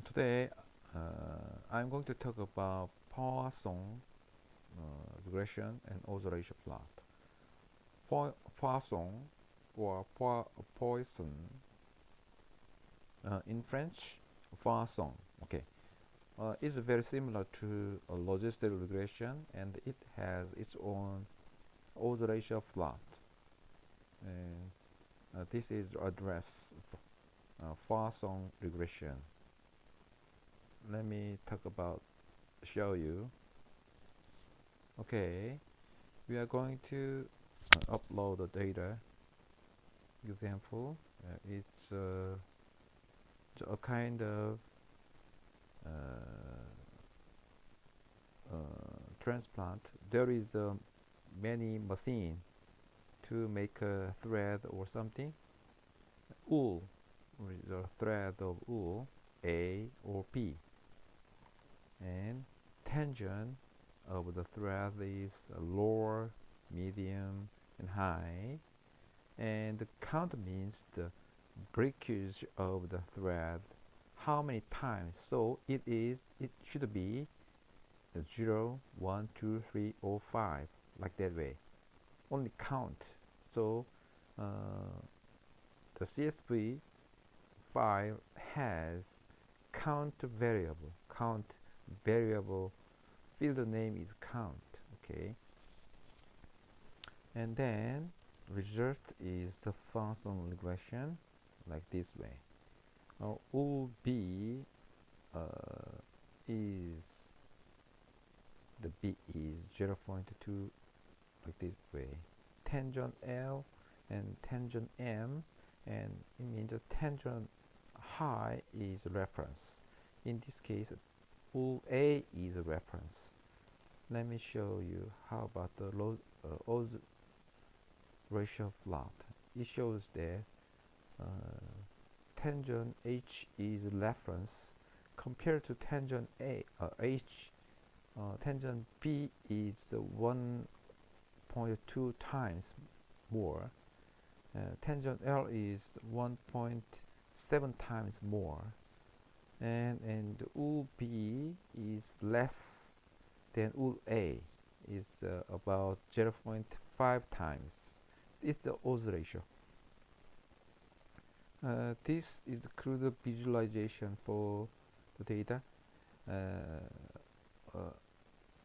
Today I'm going to talk about Poisson regression and oscillation plot. Poisson or Poisson in French, Poisson. Okay, is very similar to a logistic regression, and it has its own oscillation plot. And this is address Poisson regression. Let me show you. Okay, we are going to upload the data example. It's a kind of transplant. There is many machine to make a thread or something. Wool is a thread of wool, A or B, and tangent of the thread is lower, medium, and high, and the count means the breakage of the thread, how many times. So it should be 0, 1, 2, 3, or 5, like that way. Only count. So the CSV file has count variable. Field name is count. Okay, and then result is the Poisson regression, like this way. Now OB is the B is 0.2, like this way. Tangent L and tangent M, and it means the tangent high is reference. In this case, A is a reference. Let me show you how about the odds ratio plot. It shows that tangent H is reference compared to tangent H. Tangent B is 1.2 times more. Tangent L is 1.7 times more, and OB is less than A, is about 0.5 times. It's the odds ratio. This is crude visualization for the data.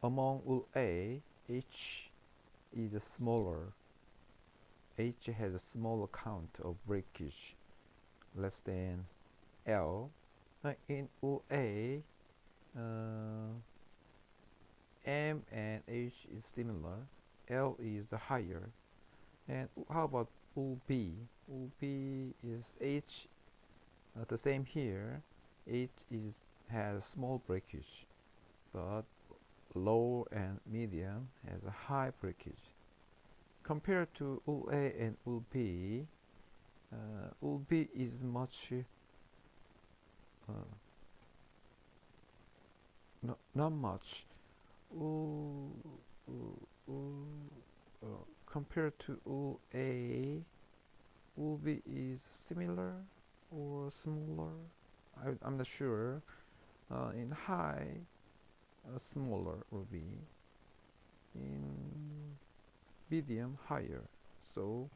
Among A, H is smaller. H has a smaller count of breakage, less than L. In A, M and H is similar. L is higher. And how about OB? OB is H, the same here. H has small breakage, but low and medium has a high breakage. Compared to OA and OB, OB is much not much. Compared to OA, OB is similar or smaller. I'm not sure. In high, smaller will be. In medium, higher. So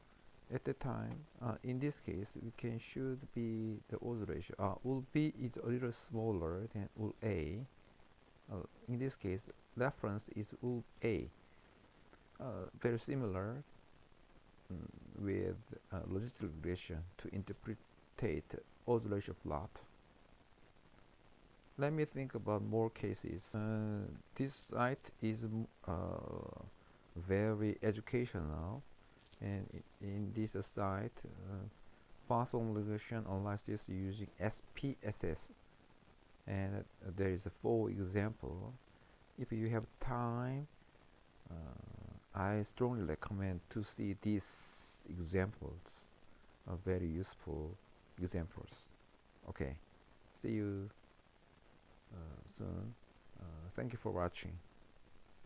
at the time, in this case, we should be the odds ratio. OB is a little smaller than OA. In this case, reference is OA. Very similar with logistic regression to interpret odds ratio plot. Let me think about more cases. This site is very educational, and in this site, Poisson regression analysis using SPSS, and there is a 4 example. If you have time, I strongly recommend to see these examples, very useful examples. Okay, see you soon. Thank you for watching.